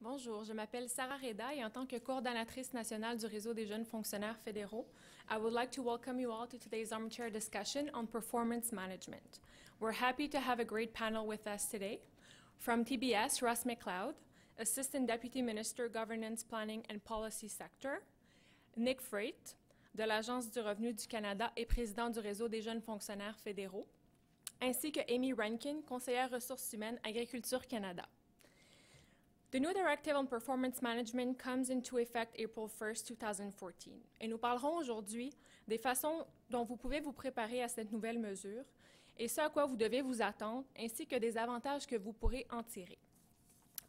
Bonjour, je m'appelle Sarah Reda et en tant que coordonnatrice nationale du réseau des jeunes fonctionnaires fédéraux, I would like to welcome you all to today's Armchair discussion on performance management. We're happy to have a great panel with us today. From TBS, Russ McLeod, Assistant Deputy Minister, Governance, Planning and Policy Sector, Nick Freight, de l'Agence du revenu du Canada et président du réseau des jeunes fonctionnaires fédéraux, ainsi que Amy Rankin, conseillère ressources humaines, Agriculture Canada. The new Directive on Performance Management comes into effect April 1st, 2014. Et nous parlerons aujourd'hui des façons dont vous pouvez vous préparer à cette nouvelle mesure et ce à quoi vous devez vous attendre, ainsi que des avantages que vous pourrez en tirer.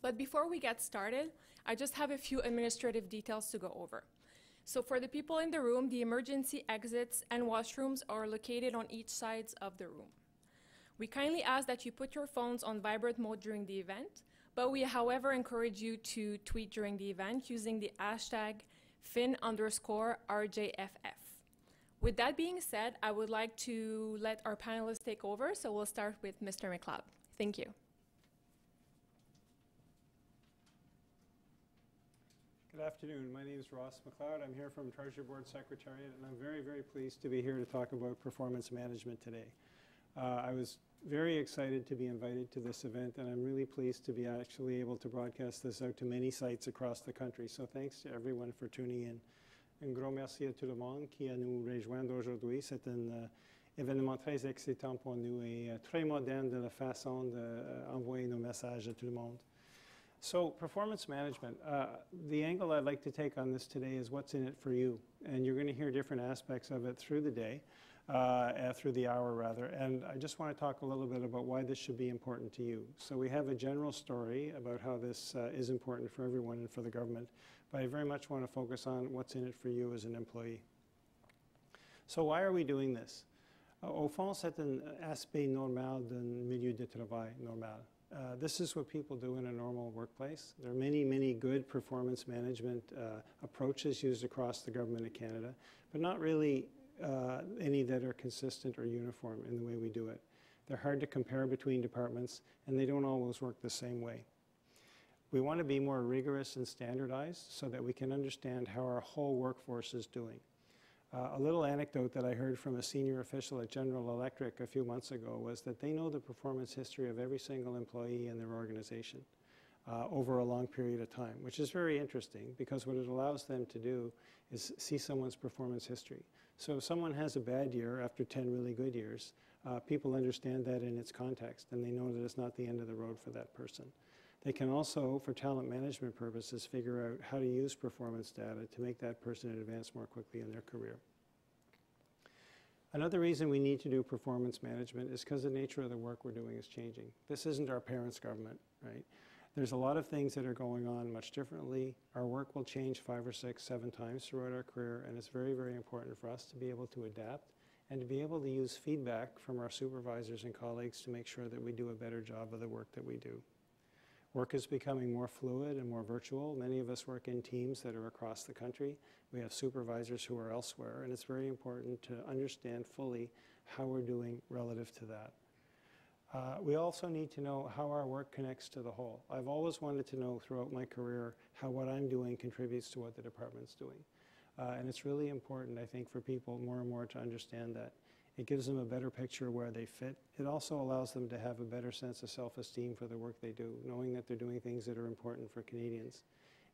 But before we get started, I just have a few administrative details to go over. So for the people in the room, the emergency exits and washrooms are located on each side of the room. We kindly ask that you put your phones on vibrate mode during the event, but we, however, encourage you to tweet during the event using the hashtag #Fin_RJFF. With that being said, I would like to let our panelists take over, so we'll start with Mr. McLeod. Thank you. Good afternoon. My name is Ross McLeod. I'm here from Treasury Board Secretariat, and I'm very, very pleased to be here to talk about performance management today. I was very excited to be invited to this event, and I'm really pleased to be actually able to broadcast this out to many sites across the country. So thanks to everyone for tuning in. Un gros merci à tout le monde qui a nous rejoindre aujourd'hui. C'est un événement très excitant pour nous et très moderne de la façon d'envoyer nos messages à tout le monde. So performance management, the angle I'd like to take on this today is what's in it for you. And you're going to hear different aspects of it through the day. Through the hour, rather. And I just want to talk a little bit about why this should be important to you. So we have a general story about how this is important for everyone and for the government, but I very much want to focus on what's in it for you as an employee. So why are we doing this? Au fond, c'est un aspect normal d'un milieu de travail normal. This is what people do in a normal workplace. There are many, many good performance management approaches used across the government of Canada, but not really any that are consistent or uniform in the way we do it. They're hard to compare between departments, and they don't always work the same way. We want to be more rigorous and standardized so that we can understand how our whole workforce is doing. A little anecdote that I heard from a senior official at General Electric a few months ago was that they know the performance history of every single employee in their organization over a long period of time, which is very interesting because what it allows them to do is see someone's performance history. So if someone has a bad year after 10 really good years, people understand that in its context, and they know that it's not the end of the road for that person. They can also, for talent management purposes, figure out how to use performance data to make that person advance more quickly in their career. Another reason we need to do performance management is because the nature of the work we're doing is changing. This isn't our parents' government, right? There's a lot of things that are going on much differently. Our work will change 5 or 6, 7 times throughout our career, and it's very, very important for us to be able to adapt and to be able to use feedback from our supervisors and colleagues to make sure that we do a better job of the work that we do. Work is becoming more fluid and more virtual. Many of us work in teams that are across the country. We have supervisors who are elsewhere, and it's very important to understand fully how we're doing relative to that. We also need to know how our work connects to the whole. I've always wanted to know throughout my career how what I'm doing contributes to what the department's doing. And it's really important, I think, for people more and more to understand that. It gives them a better picture of where they fit. It also allows them to have a better sense of self-esteem for the work they do, knowing that they're doing things that are important for Canadians.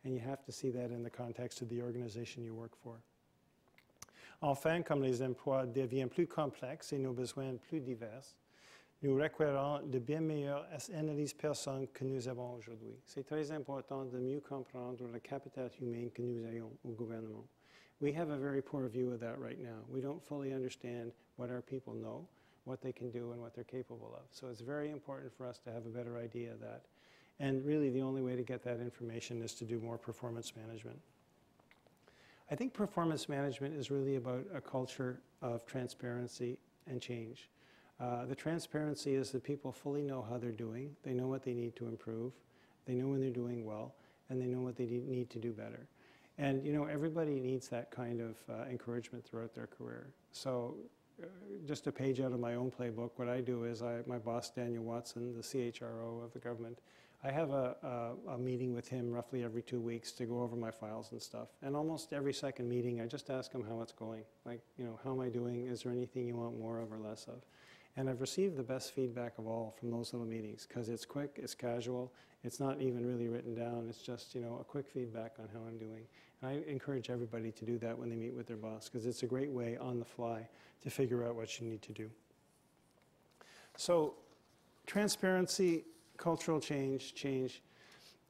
And you have to see that in the context of the organization you work for. Enfin, comme les emplois deviennent plus complexes et nos besoins plus divers, nous requérons de bien meilleures analyses personnes que nous avons aujourd'hui. C'est très important de mieux comprendre le capital humain que nous ayons au gouvernement. We have a very poor view of that right now. We don't fully understand what our people know, what they can do, and what they're capable of. So it's very important for us to have a better idea of that. And really the only way to get that information is to do more performance management. I think performance management is really about a culture of transparency and change. The transparency is that people fully know how they're doing, they know what they need to improve, they know when they're doing well, and they know what they need to do better. And you know, everybody needs that kind of encouragement throughout their career. So just a page out of my own playbook, what I do is my boss, Daniel Watson, the CHRO of the government, I have a meeting with him roughly every 2 weeks to go over my files and stuff. And almost every second meeting, I just ask him how it's going. Like, you know, how am I doing? Is there anything you want more of or less of? And I've received the best feedback of all from those little meetings because it's quick, it's casual, it's not even really written down. It's just, you know, a quick feedback on how I'm doing. And I encourage everybody to do that when they meet with their boss because it's a great way on the fly to figure out what you need to do. So, transparency, cultural change.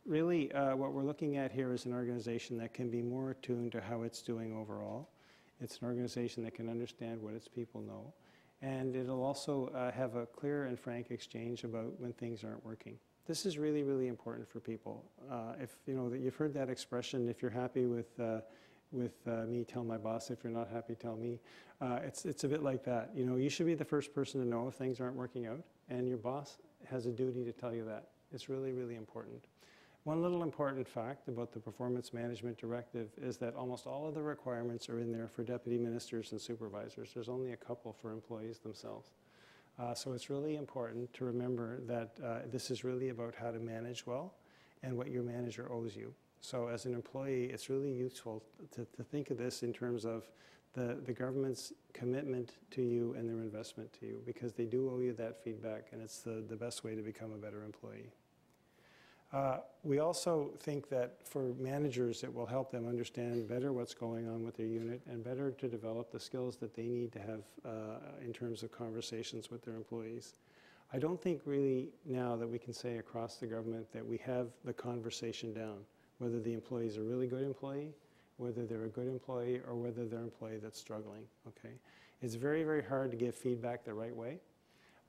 Really, what we're looking at here is an organization that can be more attuned to how it's doing overall. It's an organization that can understand what its people know. And it'll also have a clear and frank exchange about when things aren't working. This is really, really important for people. If you know that you've heard that expression, if you're happy with me, tell my boss. If you're not happy, tell me. It's a bit like that. You know, you should be the first person to know if things aren't working out, and your boss has a duty to tell you that. It's really, really important. One little important fact about the Performance Management Directive is that almost all of the requirements are in there for deputy ministers and supervisors. There's only a couple for employees themselves. So it's really important to remember that this is really about how to manage well and what your manager owes you. So as an employee, it's really useful to think of this in terms of the government's commitment to you and their investment to you, because they do owe you that feedback, and it's the best way to become a better employee. We also think that for managers, it will help them understand better what's going on with their unit and better to develop the skills that they need to have in terms of conversations with their employees. I don't think really now that we can say across the government that we have the conversation down, whether the employee is a really good employee, whether they're a good employee, or whether they're an employee that's struggling, okay? It's very, very hard to give feedback the right way.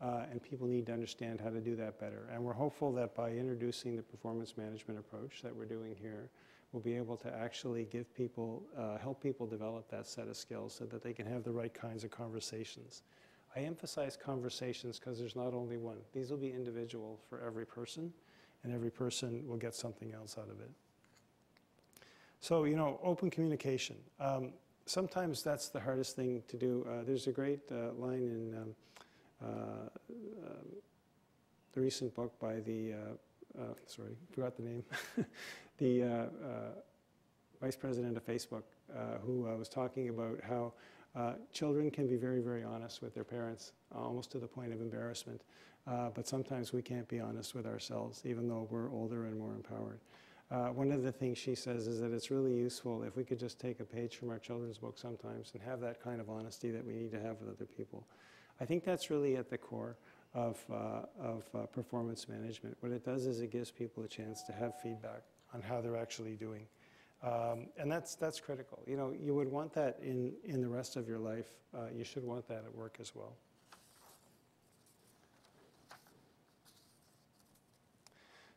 And people need to understand how to do that better. And we're hopeful that by introducing the performance management approach that we're doing here, we'll be able to actually give people, help people develop that set of skills so that they can have the right kinds of conversations. I emphasize conversations because there's not only one. These will be individual for every person, and every person will get something else out of it. So, you know, open communication. Sometimes that's the hardest thing to do. There's a great line in the recent book by the, sorry, forgot the name, the vice president of Facebook, who was talking about how children can be very, very honest with their parents, almost to the point of embarrassment. But sometimes we can't be honest with ourselves, even though we're older and more empowered. One of the things she says is that it's really useful if we could just take a page from our children's book sometimes and have that kind of honesty that we need to have with other people. I think that's really at the core of performance management. What it does is it gives people a chance to have feedback on how they're actually doing. And that's critical. You know, you would want that in the rest of your life. You should want that at work as well.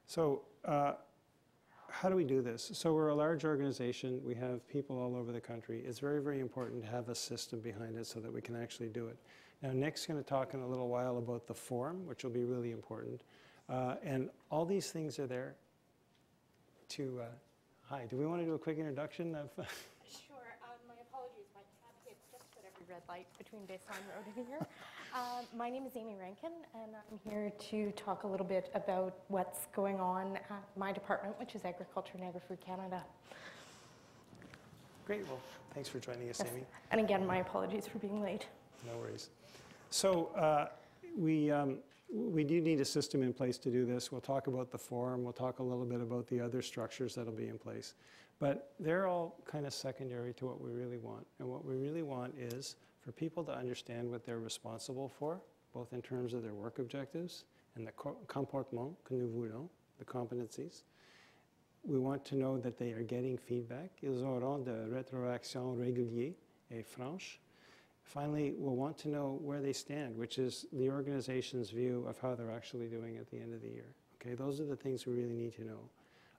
So how do we do this? So we're a large organization. We have people all over the country. It's very, very important to have a system behind it so that we can actually do it. Now, Nick's going to talk in a little while about the form, which will be really important. And all these things are there to... hi, do we want to do a quick introduction of... Sure. My apologies. My cat hit just about every red light between Baseline Road and here. My name is Amy Rankin, and I'm here to talk a little bit about what's going on at my department, which is Agriculture and Agri-Food Canada. Great. Well, thanks for joining us, Yes. Amy. And again, my apologies for being late. No worries. So we do need a system in place to do this. We'll talk about the form. We'll talk a little bit about the other structures that'll be in place. But they're all kind of secondary to what we really want. And what we really want is for people to understand what they're responsible for, both in terms of their work objectives and the comportement que nous voulons, the competencies. We want to know that they are getting feedback. Ils auront de rétroaction régulière et franche. Finally, we'll want to know where they stand, which is the organization's view of how they're actually doing at the end of the year. Okay, those are the things we really need to know.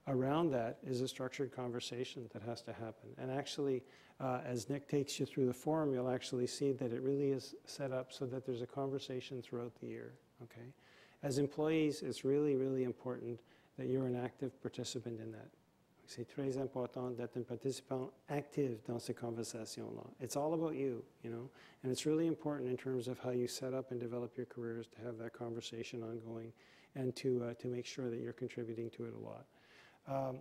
Around that is a structured conversation that has to happen. And actually, as Nick takes you through the forum, you'll actually see that it really is set up so that there's a conversation throughout the year. Okay, as employees, it's really, really important that you're an active participant in that. C'est très important d'être un participant actif dans ces conversations-là. It's all about you, you know, and it's really important in terms of how you set up and develop your careers to have that conversation ongoing and to make sure that you're contributing to it a lot.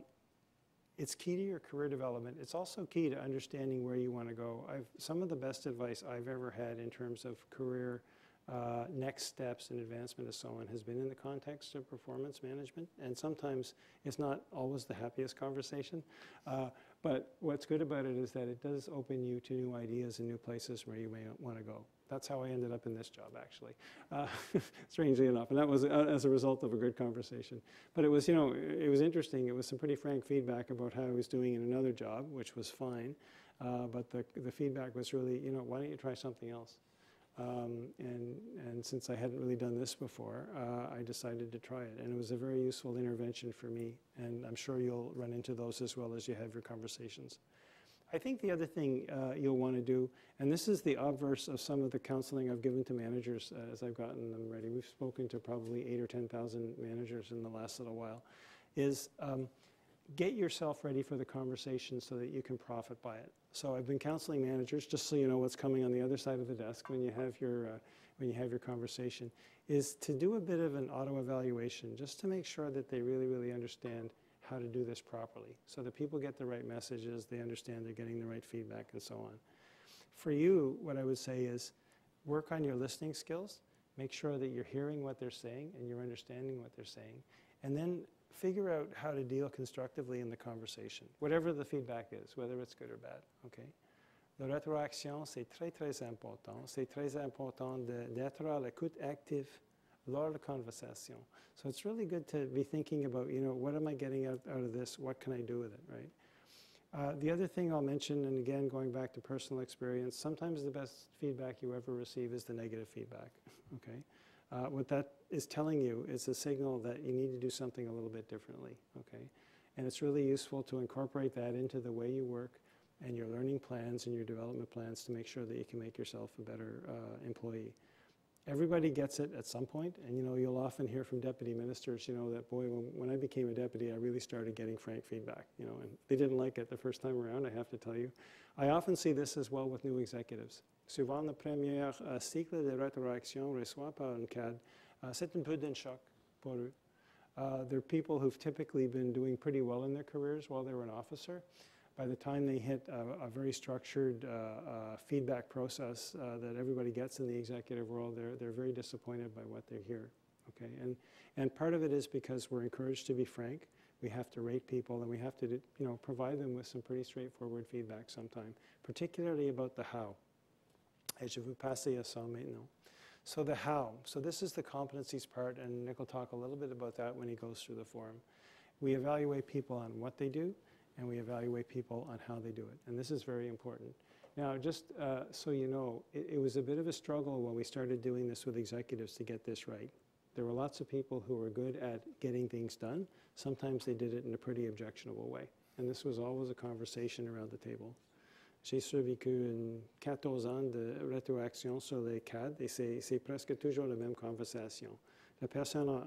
It's key to your career development. It's also key to understanding where you want to go. Some of the best advice I've ever had in terms of career next steps and advancement and so on has been in the context of performance management, and sometimes it's not always the happiest conversation, but what's good about it is that it does open you to new ideas and new places where you may want to go. That's how I ended up in this job, actually, strangely enough, and that was as a result of a good conversation. But it was, you know, it was interesting. It was some pretty frank feedback about how I was doing in another job, which was fine, but the feedback was really, you know, why don't you try something else? And since I hadn't really done this before, I decided to try it. And it was a very useful intervention for me. And I'm sure you'll run into those as well as you have your conversations. I think the other thing you'll want to do, and this is the obverse of some of the counseling I've given to managers as I've gotten them ready. We've spoken to probably 8,000 or 10,000 managers in the last little while, is get yourself ready for the conversation so that you can profit by it. So I've been counseling managers, just so you know what's coming on the other side of the desk when you have your conversation, is to do a bit of an auto-evaluation just to make sure that they really, really understand how to do this properly. So that people get the right messages, they understand they're getting the right feedback, and so on. For you, what I would say is work on your listening skills, make sure that you're hearing what they're saying and you're understanding what they're saying, and then figure out how to deal constructively in the conversation, whatever the feedback is, whether it's good or bad, okay? La rétroaction, c'est très, très important. C'est très important d'être à l'écoute active lors de la conversation. So it's really good to be thinking about, you know, what am I getting out of this? What can I do with it, right? The other thing I'll mention, and again, going back to personal experience, sometimes the best feedback you ever receive is the negative feedback, okay? What that is telling you is a signal that you need to do something a little bit differently, okay? And it's really useful to incorporate that into the way you work and your learning plans and your development plans to make sure that you can make yourself a better employee. Everybody gets it at some point, and you know, you'll often hear from deputy ministers, you know, that boy, when I became a deputy, I really started getting frank feedback, you know, and they didn't like it the first time around, I have to tell you. I often see this as well with new executives. Souvent, le premier cycle de rétroaction reçoit par un cadre, c'est un peu d'un choc pour eux. They're people who've typically been doing pretty well in their careers while they were an officer. By the time they hit a very structured feedback process that everybody gets in the executive world, they're very disappointed by what they hear. Okay, and part of it is because we're encouraged to be frank. We have to rate people, and we have to, you know, provide them with some pretty straightforward feedback sometime, particularly about the how. Et je vais passer à ça maintenant. So the how. So this is the competencies part, and Nick will talk a little bit about that when he goes through the forum. We evaluate people on what they do, and we evaluate people on how they do it. And this is very important. Now, just so you know, it was a bit of a struggle when we started doing this with executives to get this right. There were lots of people who were good at getting things done. Sometimes they did it in a pretty objectionable way. And this was always a conversation around the table. J'ai survécu 14 ans de rétroaction sur les cadres, et c'est presque toujours la même conversation. La personne a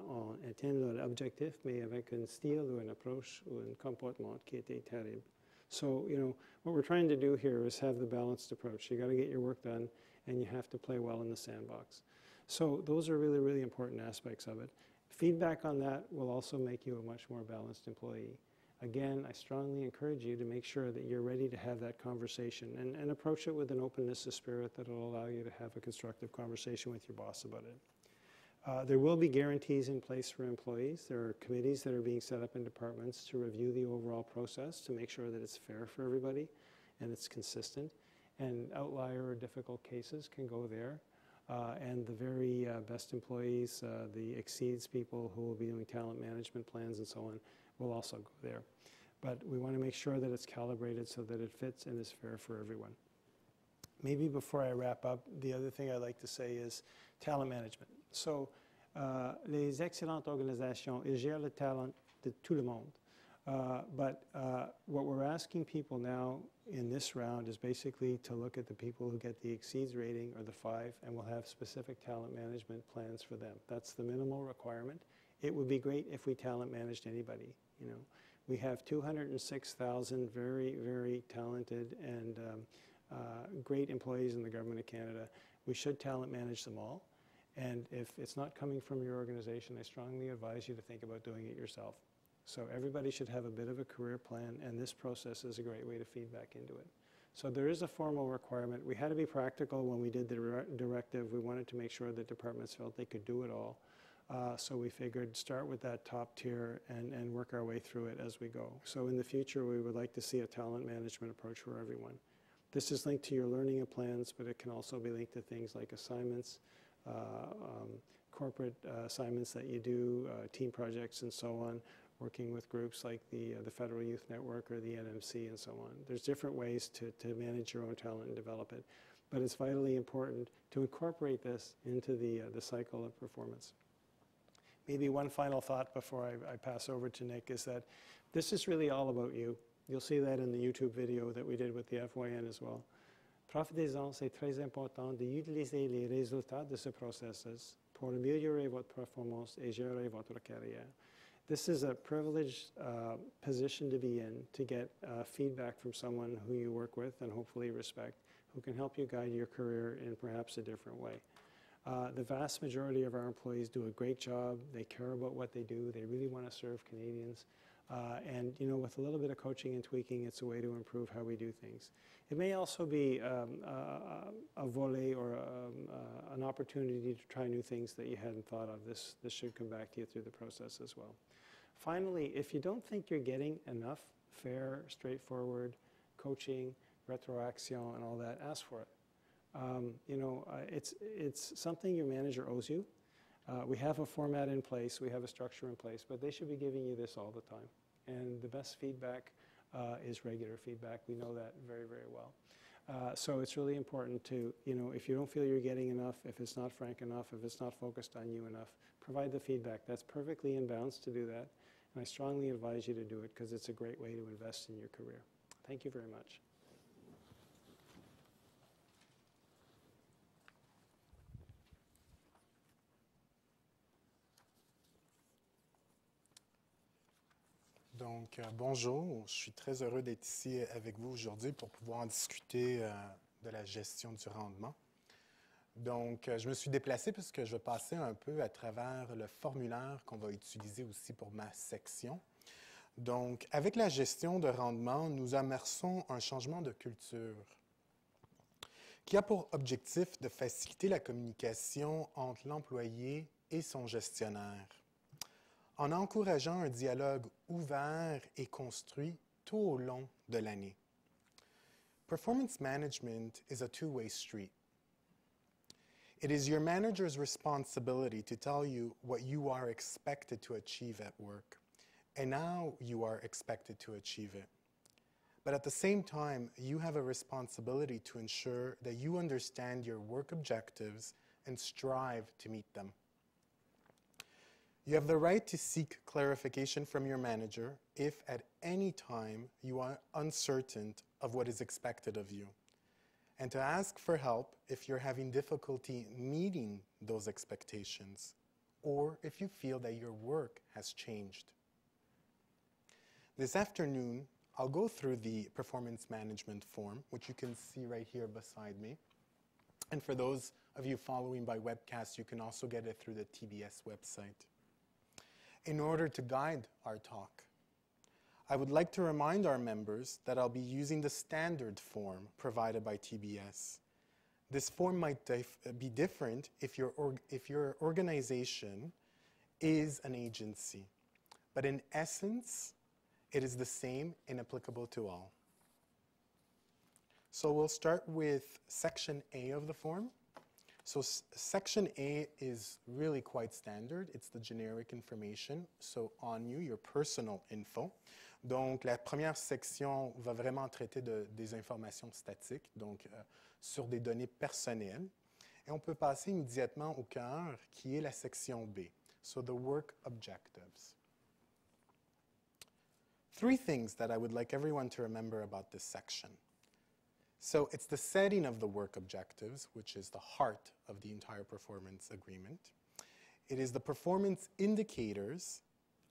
atteint leur objectif, mais avec un style ou une approche ou un comportement qui était terrible. So, you know, what we're trying to do here is have the balanced approach. You got to get your work done, and you have to play well in the sandbox. So those are really, really important aspects of it. Feedback on that will also make you a much more balanced employee. Again, I strongly encourage you to make sure that you're ready to have that conversation and approach it with an openness of spirit that will allow you to have a constructive conversation with your boss about it. There will be guarantees in place for employees. There are committees that are being set up in departments to review the overall process to make sure that it's fair for everybody and it's consistent. And outlier or difficult cases can go there. And the very best employees, the exceeds people who will be doing talent management plans and so on, will also go there. But we want to make sure that it's calibrated so that it fits and is fair for everyone. Maybe before I wrap up, the other thing I'd like to say is talent management. So, les excellentes organisations, ils gèrent le talent de tout le monde. But what we're asking people now in this round is basically to look at the people who get the exceeds rating or the 5, and we'll have specific talent management plans for them. That's the minimal requirement. It would be great if we talent managed anybody, you know. We have 206,000 very, very talented and great employees in the Government of Canada. We should talent manage them all. And if it's not coming from your organization, I strongly advise you to think about doing it yourself. So everybody should have a bit of a career plan, and this process is a great way to feed back into it. So there is a formal requirement. We had to be practical when we did the directive. We wanted to make sure that departments felt they could do it all. So we figured start with that top tier and work our way through it as we go. So in the future, we would like to see a talent management approach for everyone. This is linked to your learning plans, but it can also be linked to things like assignments, corporate assignments that you do, team projects and so on, working with groups like the Federal Youth Network or the NMC and so on. There's different ways to manage your own talent and develop it, but it's vitally important to incorporate this into the cycle of performance. Maybe one final thought before I pass over to Nick is that this is really all about you. You'll see that in the YouTube video that we did with the FYN as well. Profitez-en, c'est très important d'utiliser les résultats de ce processus pour améliorer votre performance et gérer votre carrière. This is a privileged position to be in, to get feedback from someone who you work with and hopefully respect, who can help you guide your career in perhaps a different way. The vast majority of our employees do a great job. They care about what they do. They really want to serve Canadians. And you know, with a little bit of coaching and tweaking, it's a way to improve how we do things. It may also be a volet or an opportunity to try new things that you hadn't thought of. This should come back to you through the process as well. Finally, if you don't think you're getting enough fair, straightforward coaching, retroaction, and all that, ask for it. You know, it's something your manager owes you. We have a format in place, we have a structure in place, but they should be giving you this all the time. And the best feedback is regular feedback. We know that very, very well. So it's really important to, you know, if you don't feel you're getting enough, if it's not frank enough, if it's not focused on you enough, provide the feedback. That's perfectly in bounds to do that. And I strongly advise you to do it because it's a great way to invest in your career. Thank you very much. Donc, bonjour, je suis très heureux d'être ici avec vous aujourd'hui pour pouvoir en discuter de la gestion du rendement. Donc, je me suis déplacé parce que je vais passer un peu à travers le formulaire qu'on va utiliser aussi pour ma section. Donc, avec la gestion de rendement, nous amorçons un changement de culture qui a pour objectif de faciliter la communication entre l'employé et son gestionnaire, en encourageant un dialogue ouvert et construit tout au long de l'année. Performance management is a two-way street. It is your manager's responsibility to tell you what you are expected to achieve at work and how you are expected to achieve it. But at the same time, you have a responsibility to ensure that you understand your work objectives and strive to meet them. You have the right to seek clarification from your manager if at any time you are uncertain of what is expected of you, and to ask for help if you're having difficulty meeting those expectations, or if you feel that your work has changed. This afternoon, I'll go through the performance management form, which you can see right here beside me. And for those of you following by webcast, you can also get it through the TBS website. In order to guide our talk, I would like to remind our members that I'll be using the standard form provided by TBS. This form might be different if your organization is an agency, but in essence, it is the same and applicable to all. So we'll start with Section A of the form. So Section A is really quite standard. It's the generic information. So on you, your personal info. Donc, la première section va vraiment traiter des informations statiques, donc sur des données personnelles. Et on peut passer immédiatement au cœur, qui est la section B. So the work objectives. 3 things that I would like everyone to remember about this section. So it's the setting of the work objectives, which is the heart of the entire performance agreement. It is the performance indicators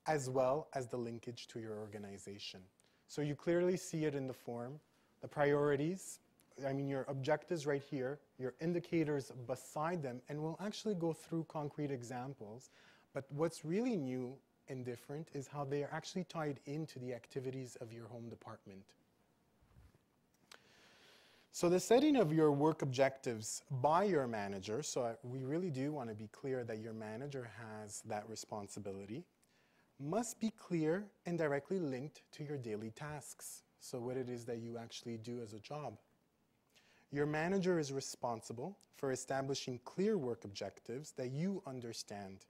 as well as the linkage to your organization. So you clearly see it in the form, the priorities, your objectives right here, your indicators beside them, and we'll actually go through concrete examples. But what's really new and different is how they are actually tied into the activities of your home department. So the setting of your work objectives by your manager, so we really do want to be clear that your manager has that responsibility, must be clear and directly linked to your daily tasks, so what it is that you actually do as a job. Your manager is responsible for establishing clear work objectives that you understand.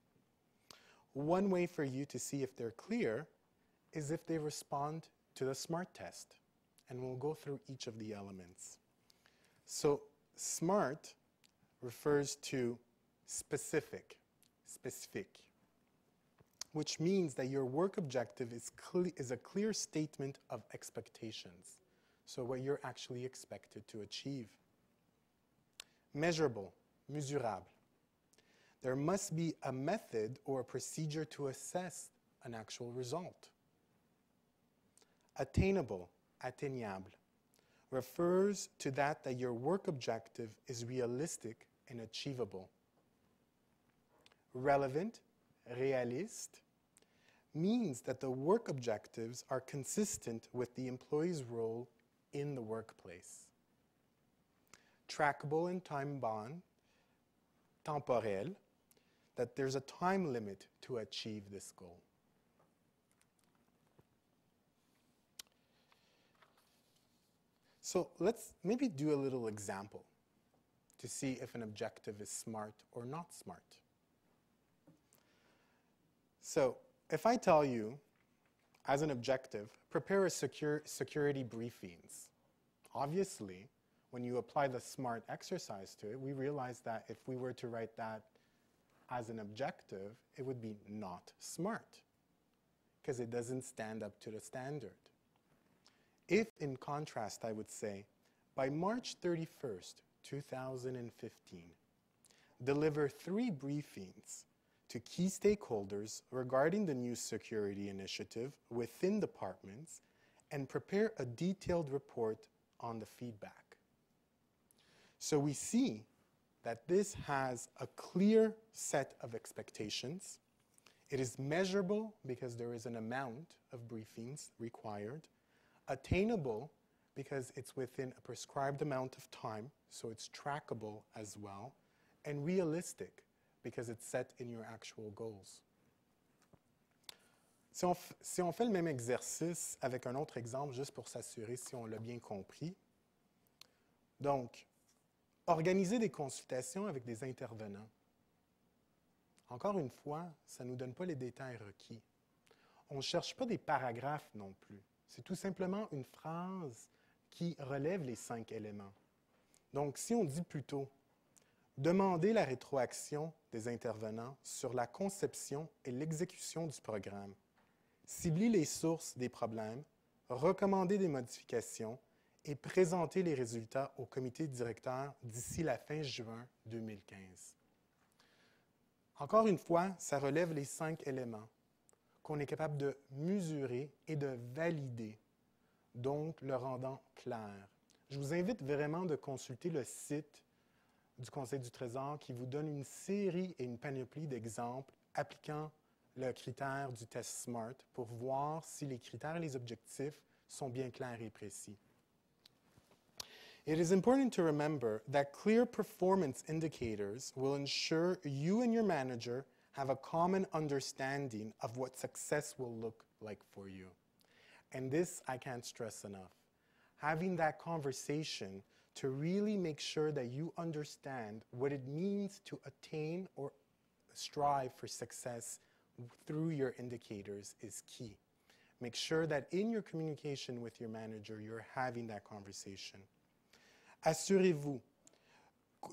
One way for you to see if they're clear is if they respond to the SMART test, and we'll go through each of the elements. So SMART refers to specific, which means that your work objective is a clear statement of expectations. So what you're actually expected to achieve. Measurable, mesurable. There must be a method or a procedure to assess an actual result. Attainable, atteignable, refers to that your work objective is realistic and achievable. Relevant, réaliste, means that the work objectives are consistent with the employee's role in the workplace. Trackable and time-bound, temporel, that there's a time limit to achieve this goal. So let's maybe do a little example to see if an objective is SMART or not SMART. So if I tell you, as an objective, prepare a security briefings, obviously, when you apply the SMART exercise to it, we realize that if we were to write that as an objective, it would be not SMART, because it doesn't stand up to the standard. If, in contrast, I would say, by March 31st, 2015, deliver 3 briefings to key stakeholders regarding the new security initiative within departments and prepare a detailed report on the feedback. So we see that this has a clear set of expectations. It is measurable because there is an amount of briefings required. Attainable because it's within a prescribed amount of time, so it's trackable as well. And realistic because it's set in your actual goals. Si on fait le même exercice avec un autre exemple, juste pour s'assurer si on l'a bien compris. Donc, organiser des consultations avec des intervenants. Encore une fois, ça ne nous donne pas les détails requis. On ne cherche pas des paragraphes non plus. C'est tout simplement une phrase qui relève les 5 éléments. Donc, si on dit plutôt « Demander la rétroaction des intervenants sur la conception et l'exécution du programme, cibler les sources des problèmes, recommander des modifications et présenter les résultats au comité directeur d'ici la fin juin 2015. » Encore une fois, ça relève les 5 éléments qu'on est capable de mesurer et de valider, donc le rendant clair. Je vous invite vraiment de consulter le site du Conseil du Trésor qui vous donne une série et une panoplie d'exemples appliquant le critère du test SMART pour voir si les critères et les objectifs sont bien clairs et précis. It is important to remember that clear performance indicators will ensure you and your manager have a common understanding of what success will look like for you. And this I can't stress enough. Having that conversation to really make sure that you understand what it means to attain or strive for success through your indicators is key. Make sure that in your communication with your manager, you're having that conversation. Assurez-vous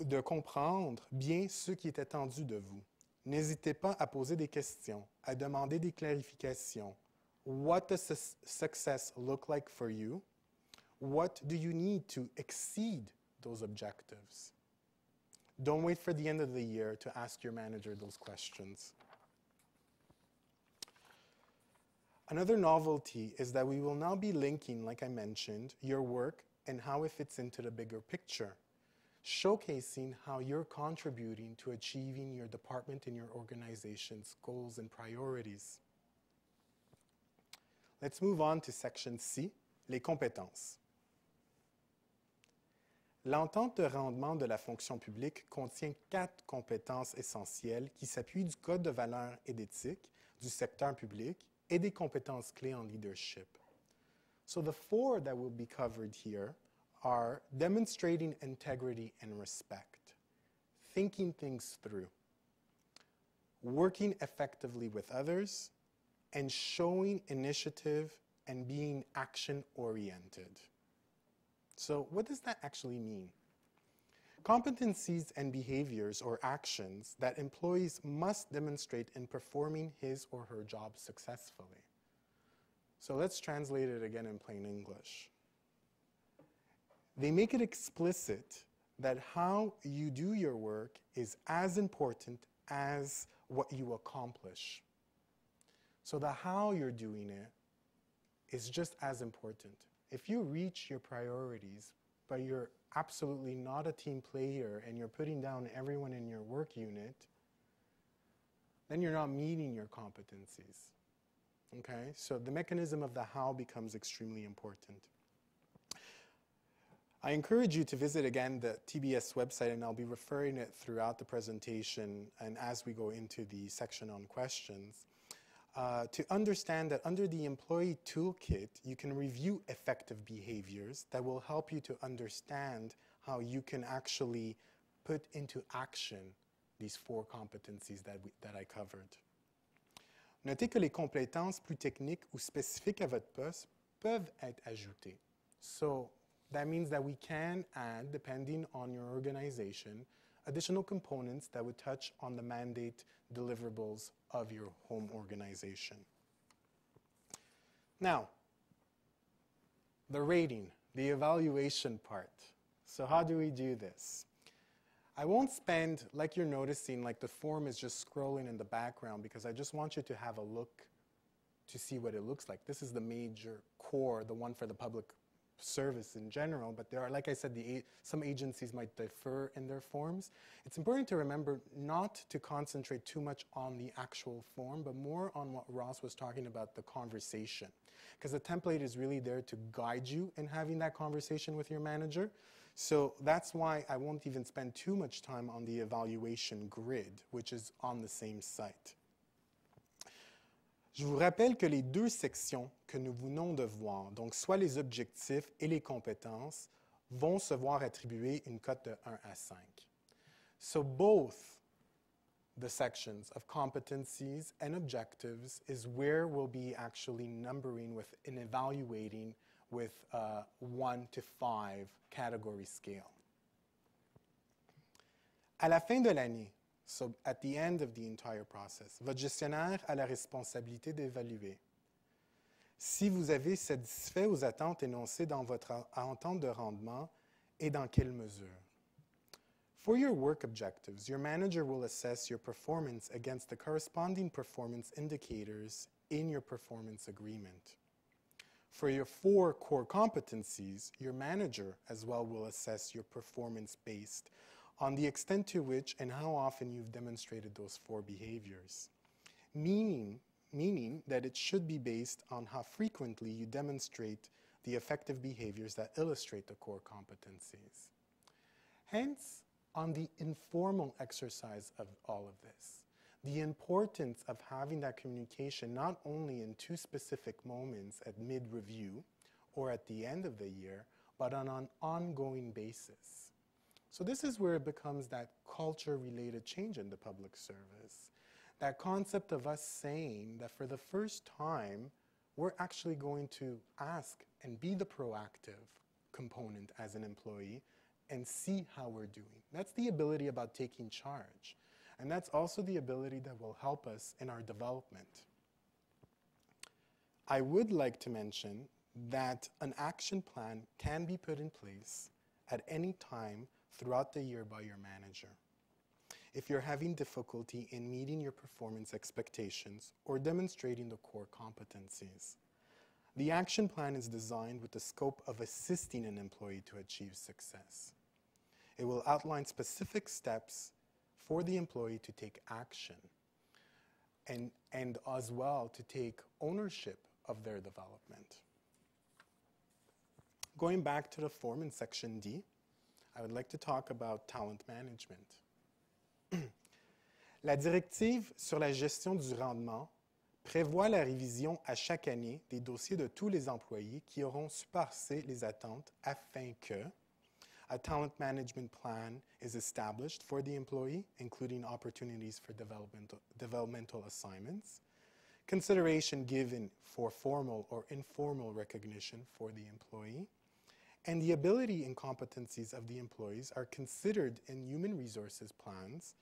de comprendre bien ce qui est attendu de vous. N'hésitez pas à poser des questions, à demander des clarifications. What does success look like for you? What do you need to exceed those objectives? Don't wait for the end of the year to ask your manager those questions. Another novelty is that we will now be linking, like I mentioned, your work and how it fits into the bigger picture, showcasing how you're contributing to achieving your department and your organization's goals and priorities. Let's move on to section C, les compétences. L'entente de rendement de la fonction publique contient 4 compétences essentielles qui s'appuient du code de valeurs et d'éthique du secteur public et des compétences clés en leadership. So the 4 that will be covered here are demonstrating integrity and respect, thinking things through, working effectively with others, and showing initiative and being action-oriented. So what does that actually mean? Competencies and behaviors or actions that employees must demonstrate in performing his or her job successfully. So let's translate it again in plain English. They make it explicit that how you do your work is as important as what you accomplish. So the how you're doing it is just as important. If you reach your priorities, but you're absolutely not a team player and you're putting down everyone in your work unit, then you're not meeting your competencies. Okay? So the mechanism of the how becomes extremely important. I encourage you to visit again the TBS website, and I'll be referring it throughout the presentation and as we go into the section on questions. To understand that under the employee toolkit, you can review effective behaviors that will help you to understand how you can actually put into action these 4 competencies that I covered. Notez que les compétences plus techniques ou spécifiques à votre poste peuvent être ajoutées. So that means that we can add, depending on your organization, additional components that would touch on the mandate deliverables of your home organization. Now, the rating, the evaluation part. So how do we do this? I won't spend, like you're noticing, like the form is just scrolling in the background because I just want you to have a look to see what it looks like. This is the major core, the one for the public service in general, but there are, like I said, some agencies might differ in their forms. It's important to remember not to concentrate too much on the actual form, but more on what Ross was talking about, the conversation. Because the template is really there to guide you in having that conversation with your manager. So that's why I won't even spend too much time on the evaluation grid, which is on the same site. Je vous rappelle que les 2 sections que nous venons de voir, donc soit les objectifs et les compétences, vont se voir attribuer une cote de 1 à 5. So both the sections of competencies and objectives is where we'll be actually numbering with and evaluating with a 1 to 5 category scale. À la fin de l'année, so at the end of the entire process, votre gestionnaire a la responsabilité d'évaluer si vous avez satisfait aux attentes énoncées dans votre entente de rendement et dans quelle mesure. For your work objectives, your manager will assess your performance against the corresponding performance indicators in your performance agreement. For your 4 core competencies, your manager as well will assess your performance based on the extent to which and how often you've demonstrated those 4 behaviors, meaning that it should be based on how frequently you demonstrate the effective behaviors that illustrate the core competencies. Hence, on the informal exercise of all of this, the importance of having that communication not only in 2 specific moments at mid-review or at the end of the year, but on an ongoing basis. So this is where it becomes that culture-related change in the public service. That concept of us saying that for the first time, we're actually going to ask and be the proactive component as an employee and see how we're doing. That's the ability about taking charge. And that's also the ability that will help us in our development. I would like to mention that an action plan can be put in place at any time throughout the year by your manager. if you're having difficulty in meeting your performance expectations or demonstrating the core competencies. The action plan is designed with the scope of assisting an employee to achieve success. It will outline specific steps for the employee to take action and as well to take ownership of their development. Going back to the form in section D, I would like to talk about talent management. La directive sur la gestion du rendement prévoit la révision à chaque année des dossiers de tous les employés qui auront surpassé les attentes afin que a talent management plan is established for the employee, including opportunities for developmental assignments, consideration given for formal or informal recognition for the employee, and the ability and competencies of the employees are considered in human resources plans,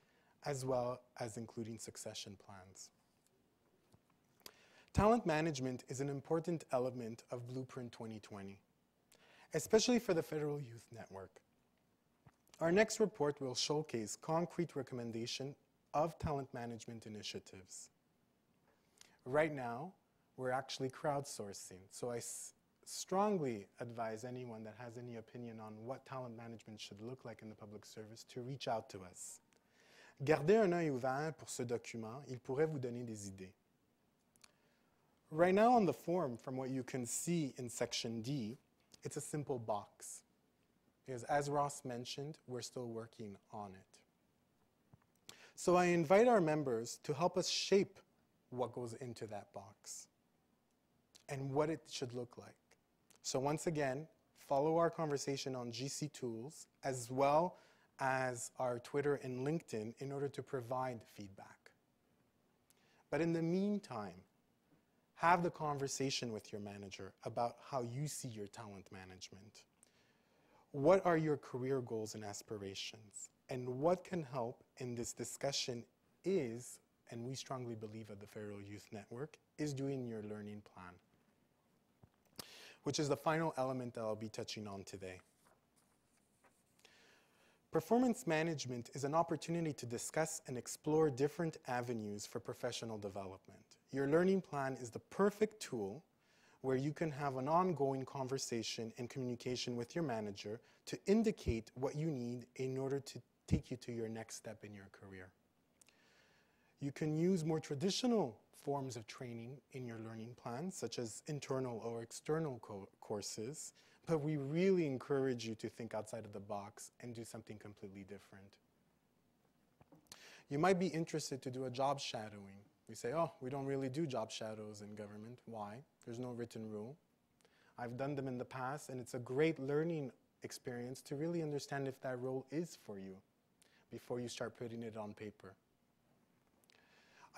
as well as including succession plans. Talent management is an important element of Blueprint 2020, especially for the Federal Youth Network. Our next report will showcase concrete recommendation of talent management initiatives. Right now, we're actually crowdsourcing, so I strongly advise anyone that has any opinion on what talent management should look like in the public service to reach out to us. Gardez un œil ouvert pour ce document, il pourrait vous donner des idées. Right now on the form, from what you can see in section D, it's a simple box. Because as Ross mentioned, we're still working on it. So I invite our members to help us shape what goes into that box and what it should look like. So once again, follow our conversation on GC Tools as well as our Twitter and LinkedIn in order to provide feedback. But in the meantime, have the conversation with your manager about how you see your talent management. What are your career goals and aspirations? And what can help in this discussion is, and we strongly believe at the Federal Youth Network, is doing your learning plan, which is the final element that I'll be touching on today. Performance management is an opportunity to discuss and explore different avenues for professional development. Your learning plan is the perfect tool where you can have an ongoing conversation and communication with your manager to indicate what you need in order to take you to your next step in your career. You can use more traditional forms of training in your learning plan, such as internal or external courses, but we really encourage you to think outside of the box and do something completely different. You might be interested to do a job shadowing. We say, oh, we don't really do job shadows in government. Why? There's no written rule. I've done them in the past, and it's a great learning experience to really understand if that role is for you before you start putting it on paper.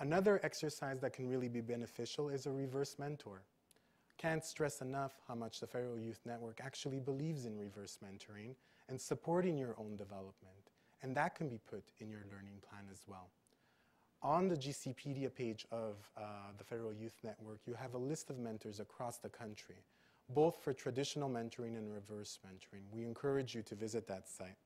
Another exercise that can really be beneficial is a reverse mentor. Can't stress enough how much the Federal Youth Network actually believes in reverse mentoring and supporting your own development, and that can be put in your learning plan as well. On the GCpedia page of the Federal Youth Network, you have a list of mentors across the country, both for traditional mentoring and reverse mentoring. We encourage you to visit that site.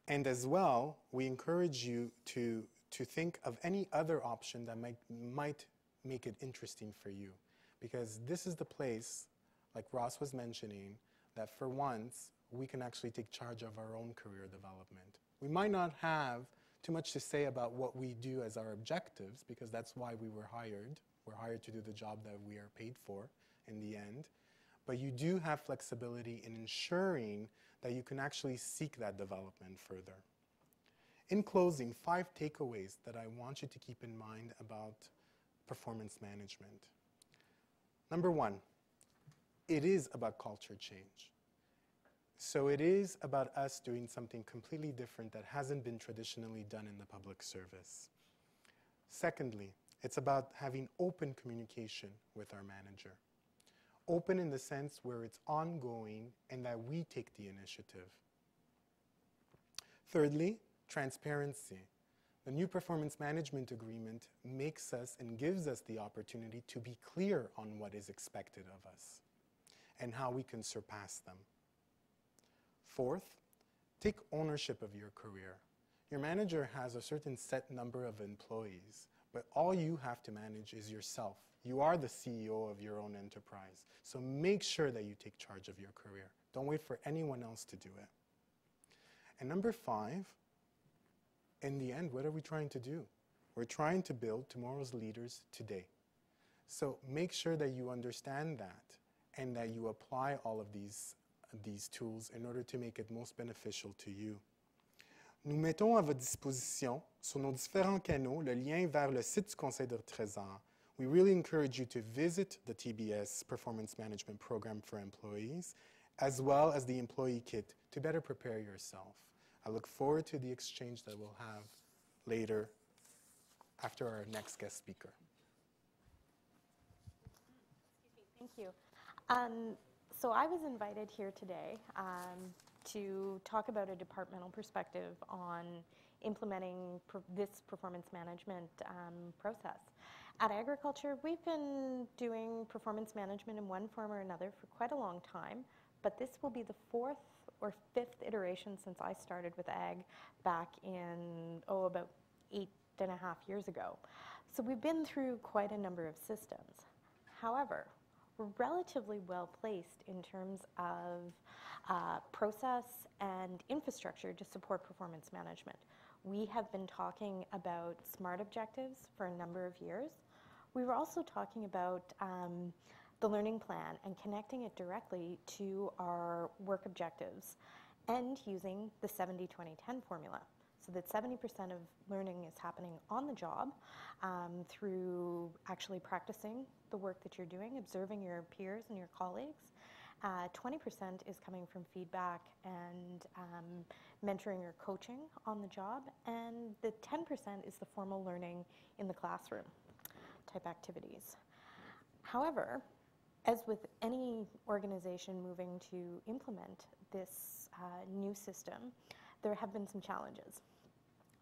And as well, we encourage you to think of any other option that might make it interesting for you. Because this is the place, like Ross was mentioning, that for once, we can actually take charge of our own career development. We might not have too much to say about what we do as our objectives, because that's why we were hired. We're hired to do the job that we are paid for in the end. But you do have flexibility in ensuring that you can actually seek that development further. In closing, 5 takeaways that I want you to keep in mind about performance management. Number 1, it is about culture change. So it is about us doing something completely different that hasn't been traditionally done in the public service. Secondly, it's about having open communication with our manager. Open in the sense where it's ongoing and that we take the initiative. Thirdly, transparency. The new performance management agreement makes us and gives us the opportunity to be clear on what is expected of us and how we can surpass them. Fourth, take ownership of your career. Your manager has a certain set number of employees, but all you have to manage is yourself. You are the CEO of your own enterprise, so make sure that you take charge of your career. Don't wait for anyone else to do it. And number 5, in the end, what are we trying to do? We're trying to build tomorrow's leaders today. So make sure that you understand that and that you apply all of these tools in order to make it most beneficial to you. Nous mettons à votre disposition, sur nos différents canaux, le lien vers le site du Conseil de Trésor. We really encourage you to visit the TBS Performance Management Program for Employees, as well as the Employee Kit, to better prepare yourself. I look forward to the exchange that we'll have later after our next guest speaker. Thank you. So I was invited here today to talk about a departmental perspective on implementing this performance management process. At Agriculture, we've been doing performance management in one form or another for quite a long time, but this will be the 4th or 5th iteration since I started with Ag back in, about 8.5 years ago. So we've been through quite a number of systems. However, we're relatively well placed in terms of process and infrastructure to support performance management. We have been talking about SMART objectives for a number of years. We were also talking about the learning plan and connecting it directly to our work objectives and using the 70-20-10 formula, so that 70% of learning is happening on the job through actually practicing the work that you're doing, observing your peers and your colleagues. 20% is coming from feedback and mentoring or coaching on the job, and the 10% is the formal learning in the classroom type activities. However, as with any organization moving to implement this new system, there have been some challenges.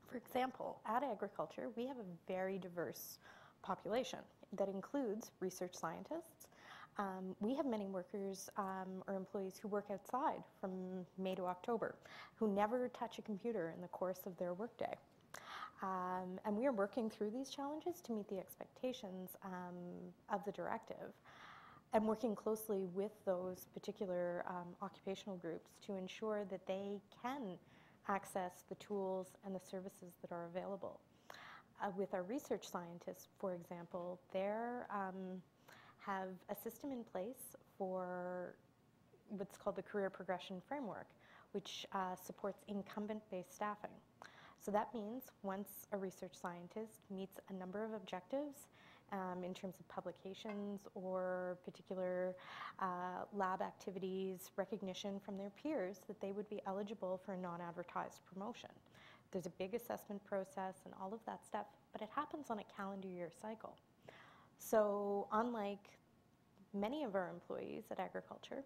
For example, at Agriculture, we have a very diverse population that includes research scientists. We have many workers or employees who work outside from May to October, who never touch a computer in the course of their workday. And we are working through these challenges to meet the expectations of the directive, and working closely with those particular occupational groups to ensure that they can access the tools and the services that are available. With our research scientists, for example, they have a system in place for what's called the Career Progression Framework, which supports incumbent-based staffing. So that means once a research scientist meets a number of objectives in terms of publications or particular lab activities, recognition from their peers, that they would be eligible for a non-advertised promotion. There's a big assessment process and all of that stuff, but it happens on a calendar year cycle. So unlike many of our employees at Agriculture,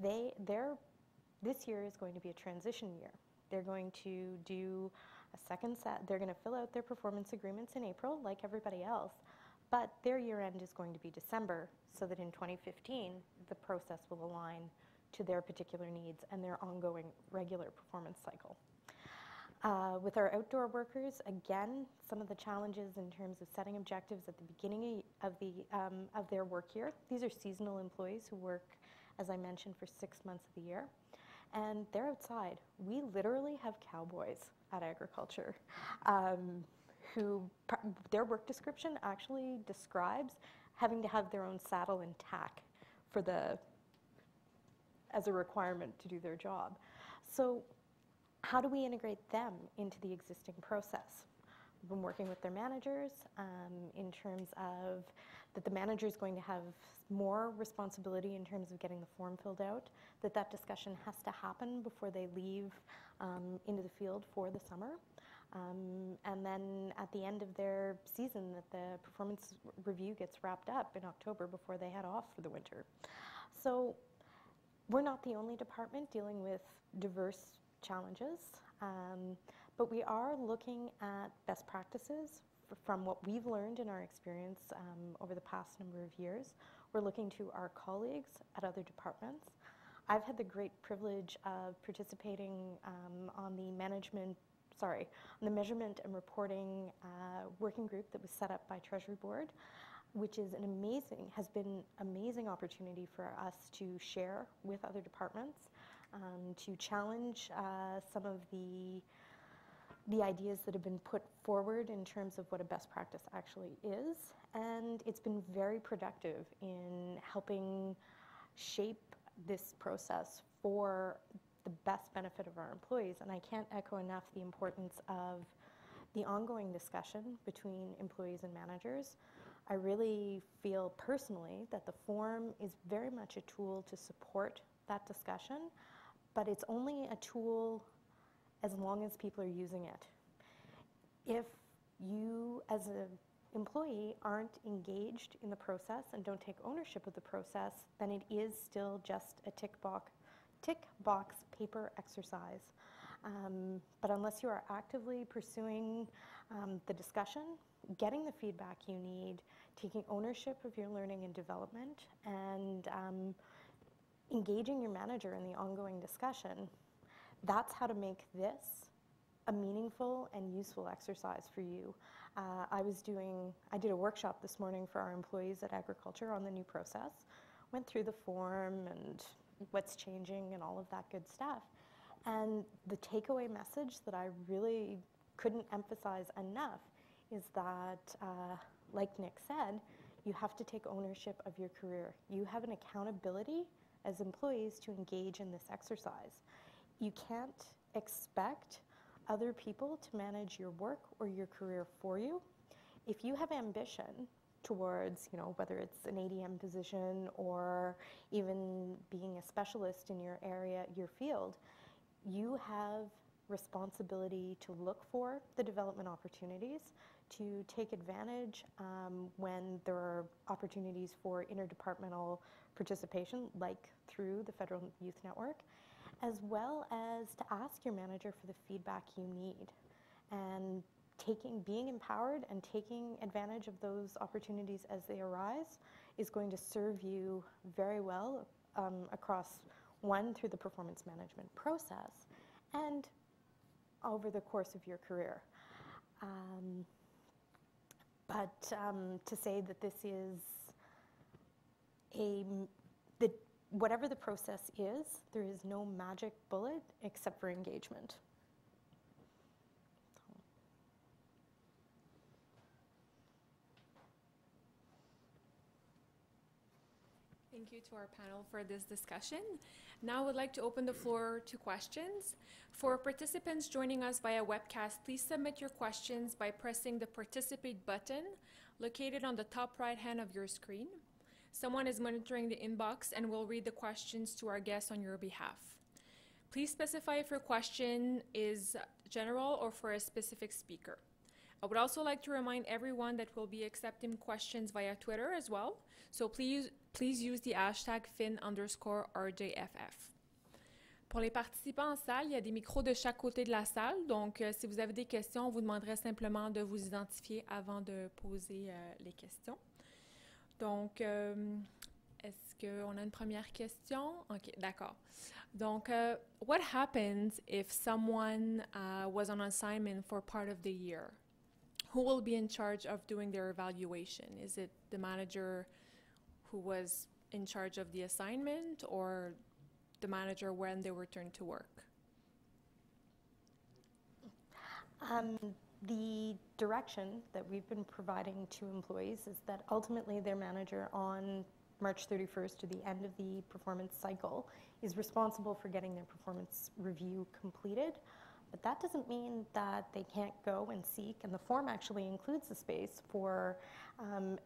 this year is going to be a transition year. They're going to do a second set. They're going to fill out their performance agreements in April, like everybody else, but their year end is going to be December, so that in 2015, the process will align to their particular needs and their ongoing regular performance cycle. With our outdoor workers, again, some of the challenges in terms of setting objectives at the beginning of their work year. These are seasonal employees who work, as I mentioned, for 6 months of the year, and they're outside. We literally have cowboys at Agriculture who their work description actually describes having to have their own saddle and tack as a requirement to do their job. So how do we integrate them into the existing process? We've been working with their managers in terms of that the manager is going to have more responsibility in terms of getting the form filled out, that discussion has to happen before they leave into the field for the summer. And then at the end of their season, that the performance review gets wrapped up in October before they head off for the winter. So we're not the only department dealing with diverse challenges, but we are looking at best practices from what we've learned in our experience over the past number of years. We're looking to our colleagues at other departments. I've had the great privilege of participating on the management the measurement and reporting working group that was set up by Treasury Board, which is has been amazing opportunity for us to share with other departments, to challenge some of the ideas that have been put forward in terms of what a best practice actually is. And it's been very productive in helping shape this process for the best benefit of our employees. And I can't echo enough the importance of the ongoing discussion between employees and managers. I really feel personally that the form is very much a tool to support that discussion, but it's only a tool as long as people are using it. If you, as an employee, aren't engaged in the process and don't take ownership of the process, then it is still just a tick box paper exercise. But unless you are actively pursuing the discussion, getting the feedback you need, taking ownership of your learning and development, and engaging your manager in the ongoing discussion, that's how to make this a meaningful and useful exercise for you. I did a workshop this morning for our employees at agriculture on the new process, went through the form and what's changing and all of that good stuff. And the takeaway message that I really couldn't emphasize enough is that, like Nick said, you have to take ownership of your career. You have an accountability as employees to engage in this exercise. You can't expect other people to manage your work or your career for you. If you have ambition towards, whether it's an ADM position or even being a specialist in your area, your field, you have responsibility to look for the development opportunities, to take advantage when there are opportunities for interdepartmental participation, like through the Federal Youth Network, as well as to ask your manager for the feedback you need. And being empowered and taking advantage of those opportunities as they arise is going to serve you very well across, through the performance management process and over the course of your career. But to say that this is whatever the process is, there is no magic bullet except for engagement. Thank you to our panel for this discussion. Now I would like to open the floor to questions. For participants joining us via webcast, please submit your questions by pressing the Participate button located on the top right hand of your screen. Someone is monitoring the inbox and will read the questions to our guests on your behalf. Please specify if your question is general or for a specific speaker. I would also like to remind everyone that we'll be accepting questions via Twitter as well, so please use the hashtag #Fin_RJFF. Pour les participants en salle, il y a des micros de chaque côté de la salle, donc si vous avez des questions, on vous demanderait simplement de vous identifier avant de poser les questions. Donc, est-ce qu'on a une première question? OK, d'accord. Donc, what happens if someone was on assignment for part of the year? Who will be in charge of doing their evaluation? Is it the manager who was in charge of the assignment or the manager when they returned to work? The direction that we've been providing to employees is that ultimately their manager on March 31st to the end of the performance cycle is responsible for getting their performance review completed. But that doesn't mean that they can't go and seek, and the form actually includes the space for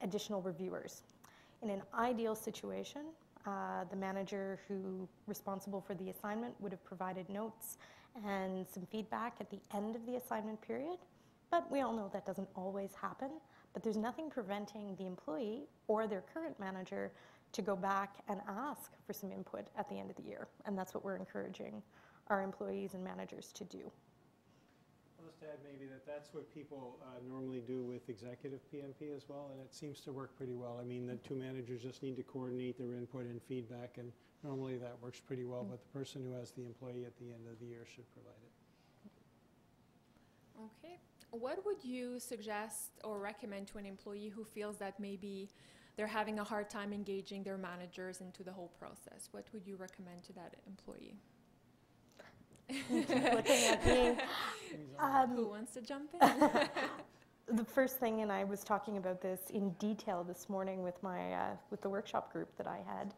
additional reviewers. In an ideal situation, the manager who responsible for the assignment would have provided notes and some feedback at the end of the assignment period. But we all know that doesn't always happen. But there's nothing preventing the employee or their current manager to go back and ask for some input at the end of the year. And that's what we're encouraging our employees and managers to do. I'll just add maybe that's what people normally do with executive PMP as well, and it seems to work pretty well. I mean, the two managers just need to coordinate their input and feedback, and normally that works pretty well, but the person who has the employee at the end of the year should provide it. Okay. What would you suggest or recommend to an employee who feels that maybe they're having a hard time engaging their managers into the whole process? What would you recommend to that employee? Looking at me. Who wants to jump in? The first thing, and I was talking about this in detail this morning with with the workshop group that I had,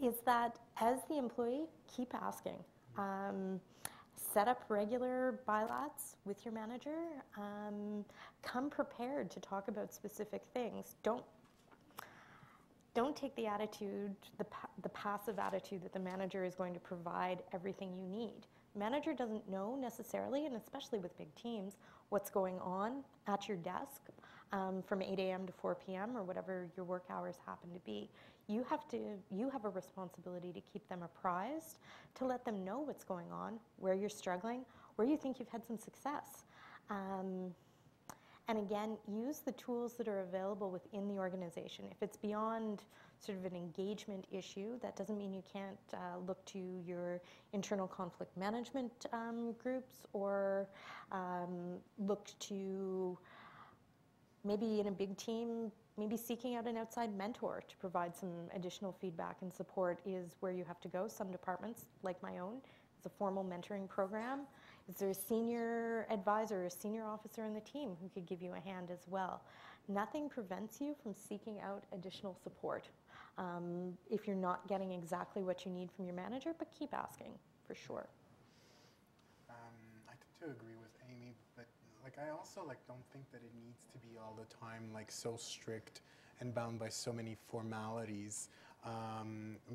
is that as the employee, keep asking. Set up regular bilats with your manager. Come prepared to talk about specific things. Don't take the attitude, the passive attitude that the manager is going to provide everything you need. Manager doesn't know necessarily, and especially with big teams, what's going on at your desk from 8 a.m. to 4 p.m. or whatever your work hours happen to be. You have a responsibility to keep them apprised, to let them know what's going on, where you're struggling, where you think you've had some success. And again, use the tools that are available within the organization. If it's beyond sort of an engagement issue, that doesn't mean you can't look to your internal conflict management groups or look to maybe in a big team, maybe seeking out an outside mentor to provide some additional feedback and support is where you have to go. Some departments, like my own, is a formal mentoring program. Is there a senior advisor, a senior officer in the team who could give you a hand as well? Nothing prevents you from seeking out additional support if you're not getting exactly what you need from your manager, but keep asking, for sure. I tend to agree with Amy, but I also don't think that it needs to be all the time so strict and bound by so many formalities.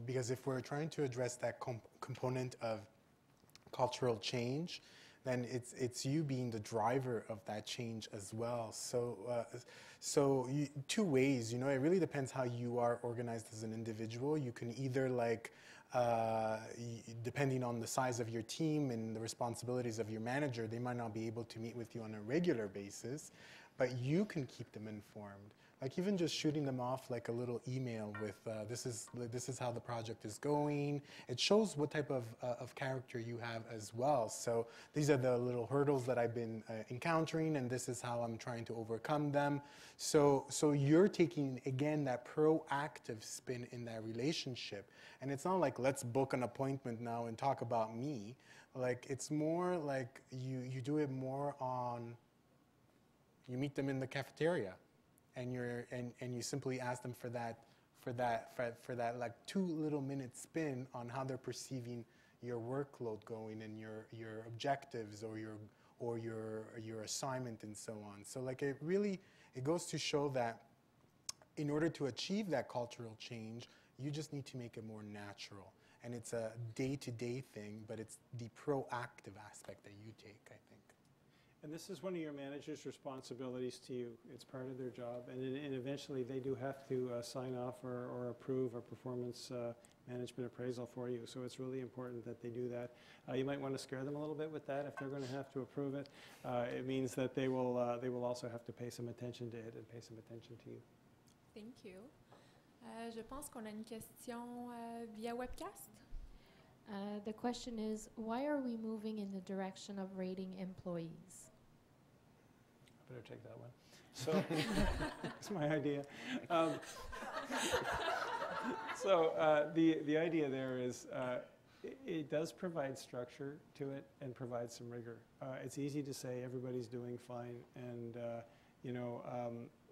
Because if we're trying to address that component of cultural change, then it's you being the driver of that change as well. So two ways, it really depends how you are organized as an individual. You can either depending on the size of your team and the responsibilities of your manager, they might not be able to meet with you on a regular basis, but you can keep them informed. Even just shooting them off a little email with this is how the project is going. It shows what type of character you have as well. So these are the little hurdles that I've been encountering, and this is how I'm trying to overcome them. So you're taking, again, that proactive spin in that relationship. And it's not let's book an appointment now and talk about me. It's more you do it more on, you meet them in the cafeteria. And you simply ask them for that 2 little minute spin on how they're perceiving your workload going and your objectives or your assignment and so on. So it goes to show that in order to achieve that cultural change, you just need to make it more natural. And it's a day-to-day thing, but it's the proactive aspect that you take, I think. And this is one of your manager's responsibilities to you. It's part of their job, and eventually they do have to sign off or approve a performance management appraisal for you. So it's really important that they do that. You might want to scare them a little bit with that. If they're going to have to approve it, it means that they will also have to pay some attention to it and pay some attention to you. Thank you. Je pense qu'on a une question via webcast. The question is, why are we moving in the direction of rating employees? I better take that one. So, it's my idea. The idea there is it does provide structure to it and provide some rigor. It's easy to say everybody's doing fine and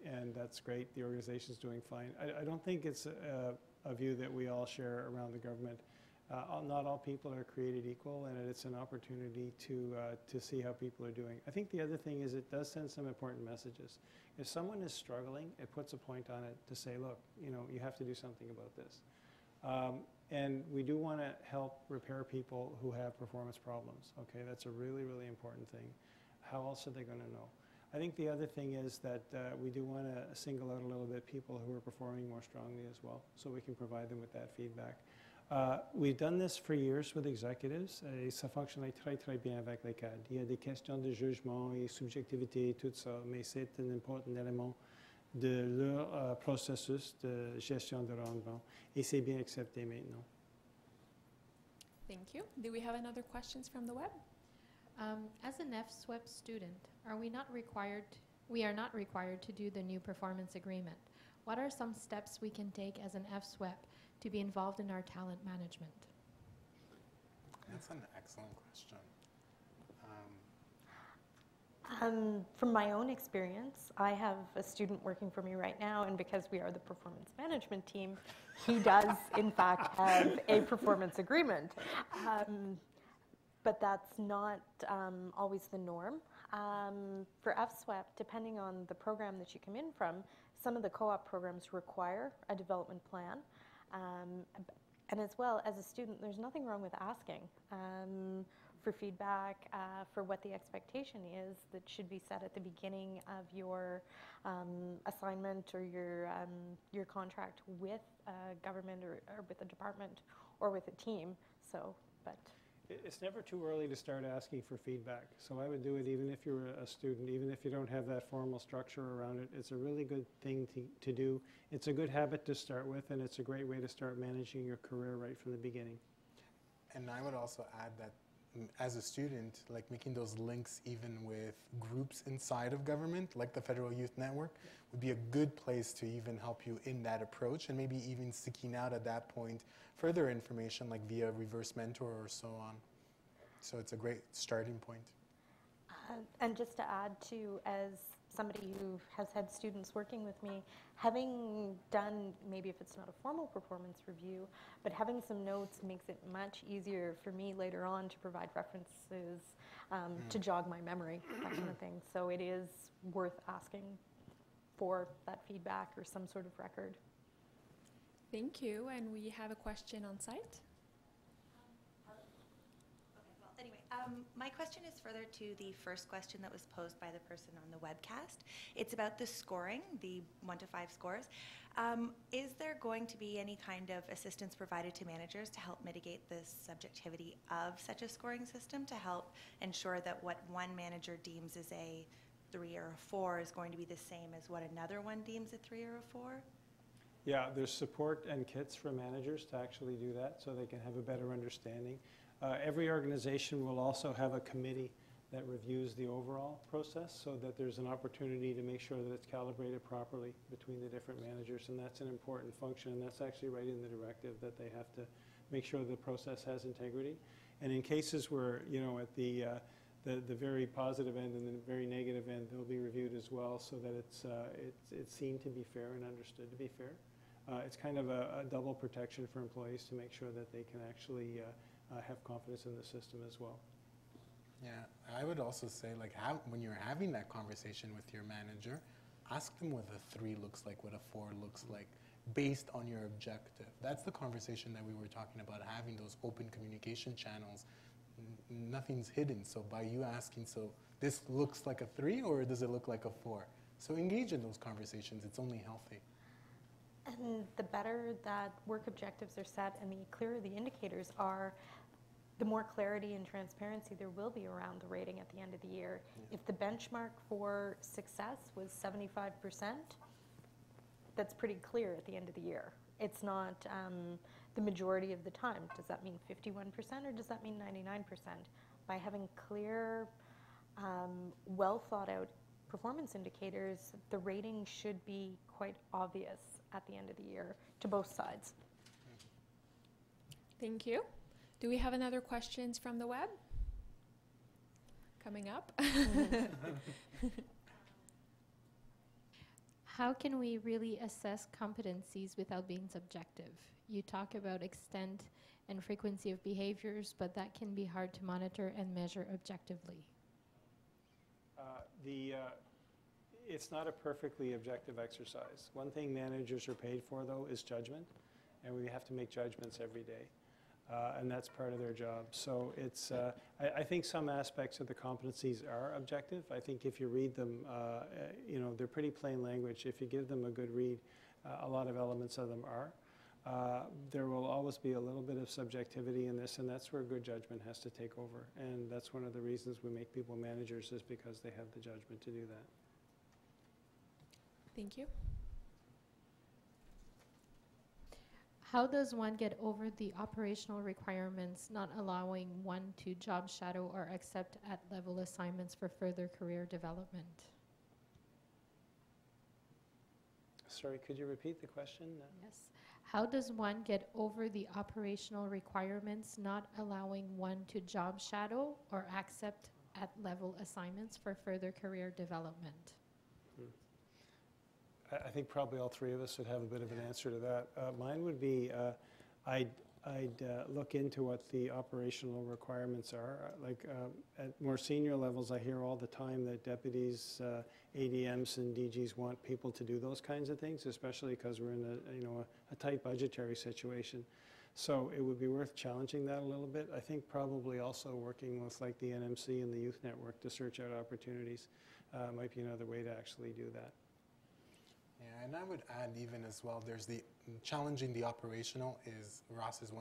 and that's great, the organization's doing fine. I don't think it's a view that we all share around the government. Not all people are created equal, and it's an opportunity to see how people are doing. I think the other thing is it does send some important messages. If someone is struggling, it puts a point on it to say, look, you have to do something about this. And we do want to help repair people who have performance problems. Okay, that's a really, really important thing. How else are they going to know? I think the other thing is that we do want to single out a little bit people who are performing more strongly as well, so we can provide them with that feedback. We've done this for years with executives, et ça fonctionne très, très bien avec les cadres. Il y a des questions de jugement et subjectivité, tout ça, mais c'est un important élément de leur processus de gestion de rendement, et c'est bien accepté maintenant. Thank you. Do we have another questions from the web? As an FSWEP student, we are not required to do the new performance agreement. What are some steps we can take as an FSWEP to be involved in our talent management? That's an excellent question. From my own experience, I have a student working for me right now, and because we are the performance management team, he does, in fact, have a performance agreement. But that's not always the norm. For FSWEP, depending on the program that you come in from, some of the co-op programs require a development plan. And as well, as a student, there's nothing wrong with asking for feedback, for what the expectation is that should be set at the beginning of your assignment or your contract with government or with a department or with a team. So, but. It's never too early to start asking for feedback. So I would do it even if you're a student, even if you don't have that formal structure around it. It's a really good thing to do. It's a good habit to start with, and it's a great way to start managing your career right from the beginning. And I would also add that as a student, like making those links even with groups inside of government, like the Federal Youth Network, would be a good place to even help you in that approach, and maybe even seeking out at that point further information like via reverse mentor or so on. So it's a great starting point. And just to add to, as somebody who has had students working with me, having done, maybe if it's not a formal performance review, but having some notes makes it much easier for me later on to provide references to jog my memory, that kind of thing. So it is worth asking for that feedback or some sort of record. Thank you. And we have a question on site. My question is further to the first question that was posed by the person on the webcast. It's about the scoring, the 1 to 5 scores. Is there going to be any kind of assistance provided to managers to help mitigate the subjectivity of such a scoring system, to help ensure that what one manager deems as a 3 or a 4 is going to be the same as what another one deems a 3 or a 4? Yeah, there's support and kits for managers to actually do that so they can have a better understanding. Every organization will also have a committee that reviews the overall process so that there's an opportunity to make sure that it's calibrated properly between the different managers, and that's an important function, and that's actually right in the directive that they have to make sure the process has integrity. And in cases where, you know, at the very positive end and the very negative end, they'll be reviewed as well so that it's seen to be fair and understood to be fair. It's kind of a double protection for employees to make sure that they can actually have confidence in the system as well. Yeah, I would also say, like, when you're having that conversation with your manager, ask them what a 3 looks like, what a 4 looks like, based on your objective. That's the conversation that we were talking about, having those open communication channels. Nothing's hidden. So by you asking, so this looks like a 3 or does it look like a 4? So engage in those conversations. It's only healthy. And the better that work objectives are set and the clearer the indicators are, the more clarity and transparency there will be around the rating at the end of the year. Yeah. If the benchmark for success was 75%, that's pretty clear at the end of the year. It's not the majority of the time. Does that mean 51% or does that mean 99%? By having clear, well thought out performance indicators, the rating should be quite obvious at the end of the year to both sides. Thank you. Do we have another questions from the web? Coming up. How can we really assess competencies without being subjective? You talk about extent and frequency of behaviors, but that can be hard to monitor and measure objectively. It's not a perfectly objective exercise. One thing managers are paid for, though, is judgment, and we have to make judgments every day, and that's part of their job. So it's, I think some aspects of the competencies are objective. I think if you read them, you know, they're pretty plain language. If you give them a good read, a lot of elements of them are. There will always be a little bit of subjectivity in this, and that's where good judgment has to take over. And that's one of the reasons we make people managers, is because they have the judgment to do that. Thank you. How does one get over the operational requirements not allowing one to job shadow or accept at-level assignments for further career development? Sorry, could you repeat the question? Yes. How does one get over the operational requirements not allowing one to job shadow or accept at-level assignments for further career development? I think probably all three of us would have a bit of an answer to that. Mine would be I'd look into what the operational requirements are. Like at more senior levels, I hear all the time that deputies, ADMs, and DGs want people to do those kinds of things, especially because we're in a tight budgetary situation. So it would be worth challenging that a little bit. I think probably also working with like the NMC and the Youth Network to search out opportunities might be another way to actually do that. Yeah, and I would add even as well, there's the challenging the operational is, Ross is 100%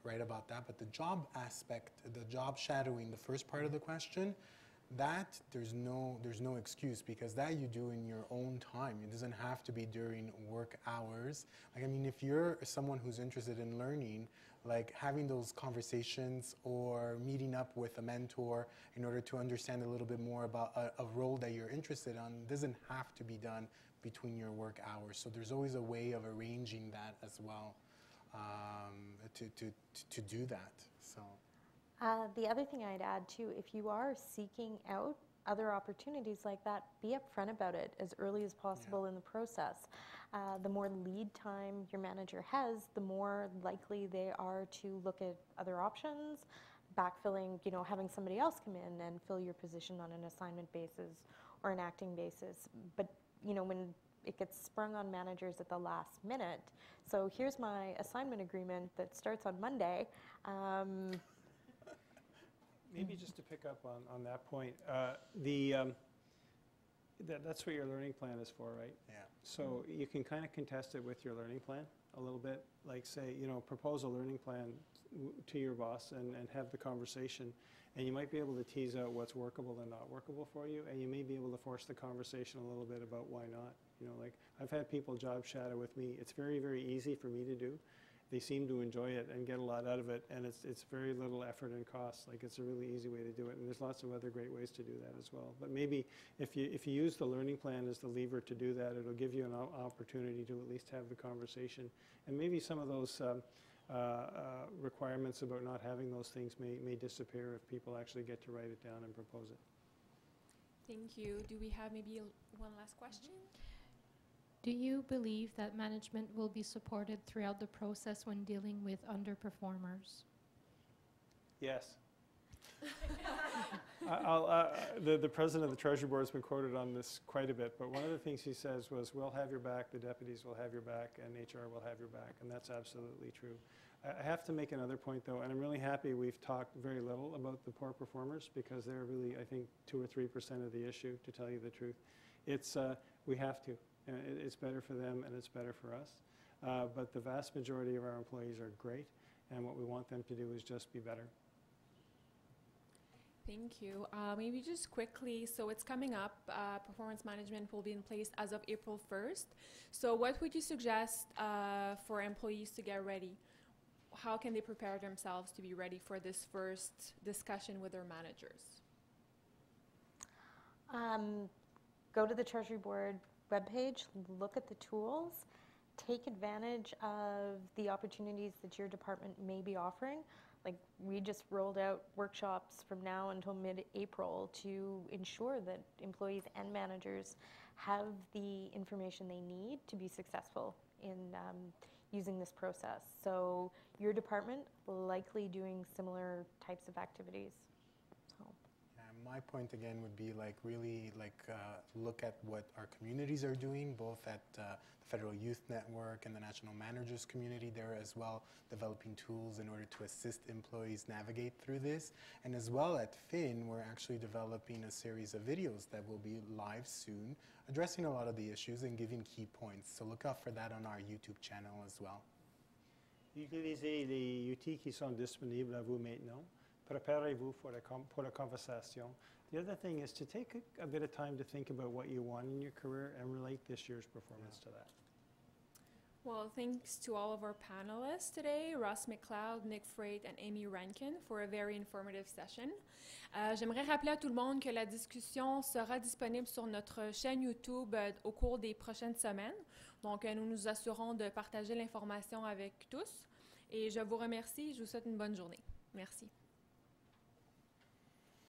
right about that, but the job aspect, the job shadowing, the first part of the question, that there's no excuse because that you do in your own time. It doesn't have to be during work hours. Like, I mean, if you're someone who's interested in learning, like having those conversations or meeting up with a mentor in order to understand a little bit more about a role that you're interested in doesn't have to be done between your work hours. So there's always a way of arranging that as well to do that. So. The other thing I'd add too, if you are seeking out other opportunities like that, be upfront about it as early as possible in the process. The more lead time your manager has, the more likely they are to look at other options, backfilling, having somebody else come in and fill your position on an assignment basis or an acting basis. But, when it gets sprung on managers at the last minute, so here's my assignment agreement that starts on Monday. Maybe just to pick up on that point, that's what your learning plan is for, right? Yeah. So you can kind of contest it with your learning plan a little bit, like say, propose a learning plan to your boss and have the conversation, and you might be able to tease out what's workable and not workable for you, and you may be able to force the conversation a little bit about why not. Like I've had people job shadow with me. It's very, very easy for me to do. They seem to enjoy it and get a lot out of it, and it's very little effort and cost. Like it's a really easy way to do it, and there's lots of other great ways to do that as well. But maybe if you use the learning plan as the lever to do that, it'll give you an opportunity to at least have the conversation, and maybe some of those requirements about not having those things may disappear if people actually get to write it down and propose it. Thank you. Do we have maybe one last question? Do you believe that management will be supported throughout the process when dealing with underperformers? Yes. The president of the Treasury Board has been quoted on this quite a bit, but one of the things he says was, we'll have your back, the deputies will have your back, and HR will have your back, and that's absolutely true. I have to make another point, though, and I'm really happy we've talked very little about the poor performers because they're really, I think, 2 or 3% of the issue, to tell you the truth. We have to. It's better for them and it's better for us. But the vast majority of our employees are great, and what we want them to do is just be better. Thank you. Maybe just quickly, so it's coming up, performance management will be in place as of April 1st. So what would you suggest for employees to get ready? How can they prepare themselves to be ready for this first discussion with their managers? Go to the Treasury Board webpage, look at the tools, take advantage of the opportunities that your department may be offering. Like we just rolled out workshops from now until mid-April to ensure that employees and managers have the information they need to be successful in using this process. So your department likely doing similar types of activities. My point again would be like really look at what our communities are doing, both at the Federal Youth Network and the National Managers Community there as well, developing tools in order to assist employees navigate through this. And as well at FIN, we're actually developing a series of videos that will be live soon, addressing a lot of the issues and giving key points. So look out for that on our YouTube channel as well. Utilisez les outils qui sont disponibles à vous maintenant. Préparez-vous pour la conversation. The other thing is to take a bit of time to think about what you want in your career and relate this year's performance to that. Well, thanks to all of our panelists today, Ross McLeod, Nick Freight, and Amy Rankin, for a very informative session. J'aimerais rappeler à tout le monde que la discussion sera disponible sur notre chaîne YouTube au cours des prochaines semaines. Donc, nous nous assurons de partager l'information avec tous. Et je vous remercie et je vous souhaite une bonne journée. Merci.